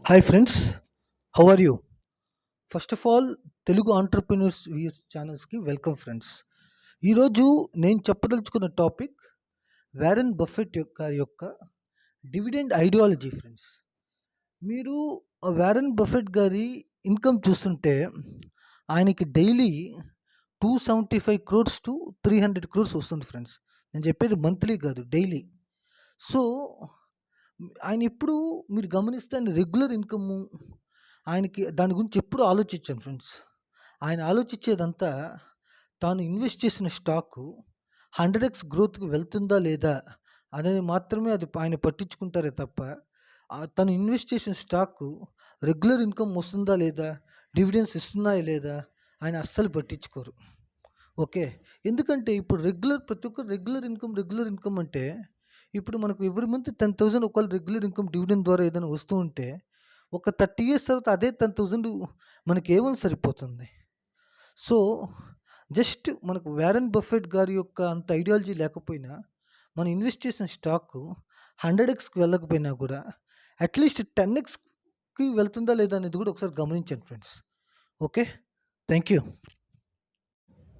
Hi friends, how are you? First of all Telugu entrepreneurs views ఛానల్స్కి welcome friends. ఈరోజు నేను చెప్పదలుచుకున్న టాపిక్ వారెన్ బఫెట్ యొక్క డివిడెండ్ ఐడియాలజీ ఫ్రెండ్స్. మీరు వారెన్ బఫెట్ గారి ఇన్కమ్ చూస్తుంటే ఆయనకి డైలీ 275 crores టు 300 crores వస్తుంది ఫ్రెండ్స్. నేను చెప్పేది మంత్లీ కాదు, డైలీ. సో ఆయన ఎప్పుడు మీరు గమనిస్తే ఆయన రెగ్యులర్ ఇన్కము ఆయనకి దాని గురించి ఎప్పుడు ఆలోచించాను ఫ్రెండ్స్. ఆయన ఆలోచించేదంతా తాను ఇన్వెస్ట్ చేసిన స్టాకు 100x గ్రోత్‌కి వెళ్తుందా లేదా అనేది మాత్రమే అది ఆయన పట్టించుకుంటారే తప్ప తను ఇన్వెస్ట్ చేసిన స్టాకు రెగ్యులర్ ఇన్కమ్ వస్తుందా లేదా, డివిడెండ్స్ ఇస్తున్నాయా లేదా ఆయన అస్సలు పట్టించుకోరు. ఓకే. ఎందుకంటే ఇప్పుడు ప్రతి ఒక్కరు రెగ్యులర్ ఇన్కమ్ అంటే ఇప్పుడు మనకు ఎవ్రీ మంత్ 10,000 ఒకవేళ రెగ్యులర్ ఇన్కమ్ డివిడెండ్ ద్వారా ఏదైనా వస్తూ ఉంటే ఒక 30 ఇయర్స్ తర్వాత అదే 10,000 మనకి ఏమని సరిపోతుంది. సో జస్ట్ మనకు వారెన్ బఫెట్ గారి యొక్క అంత ఐడియాలజీ లేకపోయినా మనం ఇన్వెస్ట్ చేసిన స్టాక్ 100xకి వెళ్ళకపోయినా కూడా అట్లీస్ట్ 10xకి వెళ్తుందా లేదా అనేది కూడా ఒకసారి గమనించండి ఫ్రెండ్స్. Okay, thank you.